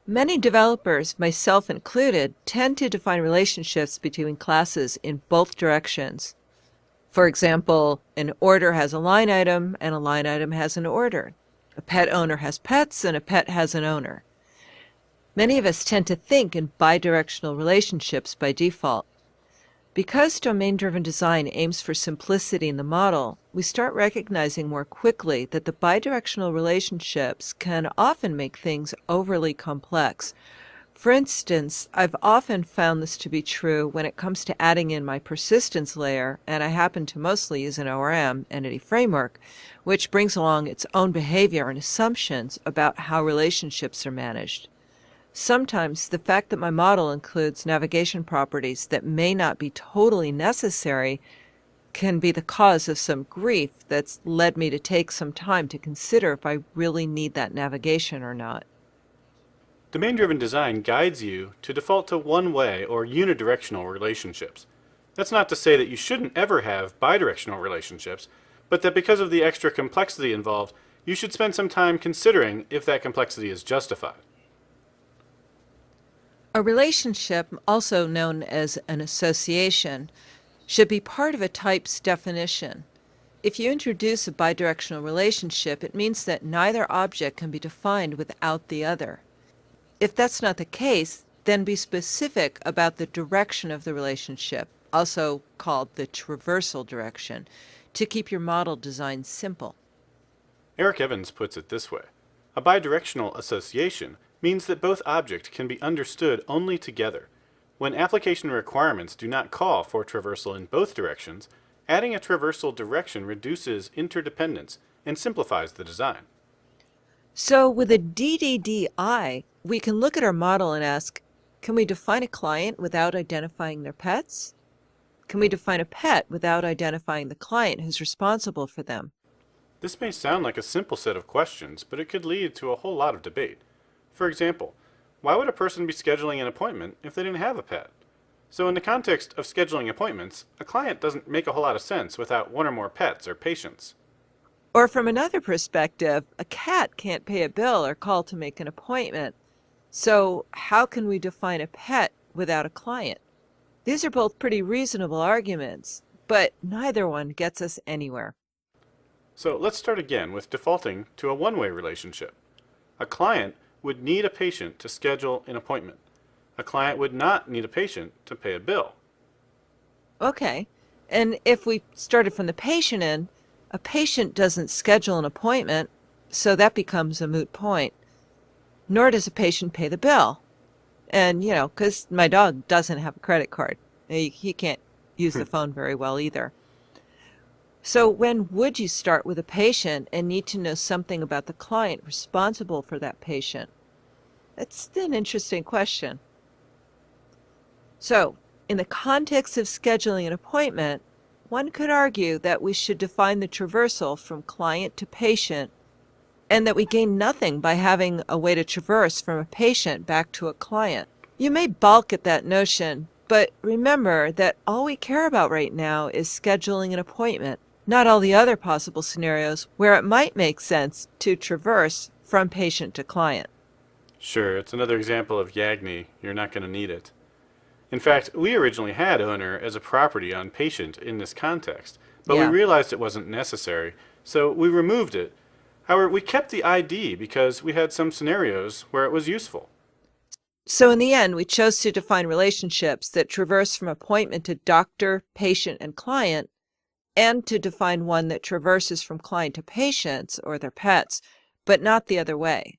Many developers, myself included, tend to define relationships between classes in both directions. For example, an order has a line item and a line item has an order. A pet owner has pets and a pet has an owner. Many of us tend to think in bidirectional relationships by default. Because domain-driven design aims for simplicity in the model, we start recognizing more quickly that the bidirectional relationships can often make things overly complex. For instance, I've often found this to be true when it comes to adding in my persistence layer, and I happen to mostly use an ORM, Entity Framework, which brings along its own behavior and assumptions about how relationships are managed. Sometimes the fact that my model includes navigation properties that may not be totally necessary can be the cause of some grief that's led me to take some time to consider if I really need that navigation or not. Domain-driven design guides you to default to one-way or unidirectional relationships. That's not to say that you shouldn't ever have bidirectional relationships, but that because of the extra complexity involved, you should spend some time considering if that complexity is justified. A relationship, also known as an association, should be part of a type's definition. If you introduce a bidirectional relationship, it means that neither object can be defined without the other. If that's not the case, then be specific about the direction of the relationship, also called the traversal direction, to keep your model design simple. Eric Evans puts it this way: a bidirectional association means that both objects can be understood only together. When application requirements do not call for traversal in both directions, adding a traversal direction reduces interdependence and simplifies the design. So with a DDDI, we can look at our model and ask, can we define a client without identifying their pets? Can we define a pet without identifying the client who's responsible for them? This may sound like a simple set of questions, but it could lead to a whole lot of debate. For example, why would a person be scheduling an appointment if they didn't have a pet? So in the context of scheduling appointments, a client doesn't make a whole lot of sense without one or more pets or patients. Or from another perspective, a cat can't pay a bill or call to make an appointment. So how can we define a pet without a client? These are both pretty reasonable arguments, but neither one gets us anywhere. So let's start again with defaulting to a one-way relationship. A client would need a patient to schedule an appointment. A client would not need a patient to pay a bill. Okay, and if we started from the patient end, a patient doesn't schedule an appointment, so that becomes a moot point. Nor does a patient pay the bill. And, because my dog doesn't have a credit card. He can't use the phone very well either. So when would you start with a patient and need to know something about the client responsible for that patient? That's an interesting question. So, in the context of scheduling an appointment, one could argue that we should define the traversal from client to patient, and that we gain nothing by having a way to traverse from a patient back to a client. You may balk at that notion, but remember that all we care about right now is scheduling an appointment, not all the other possible scenarios where it might make sense to traverse from patient to client. Sure, it's another example of Yagni. You're not going to need it. In fact, we originally had owner as a property on patient in this context, but we realized it wasn't necessary, so we removed it. However, we kept the ID because we had some scenarios where it was useful. So in the end, we chose to define relationships that traverse from appointment to doctor, patient, and client, and to define one that traverses from client to patients or their pets, but not the other way.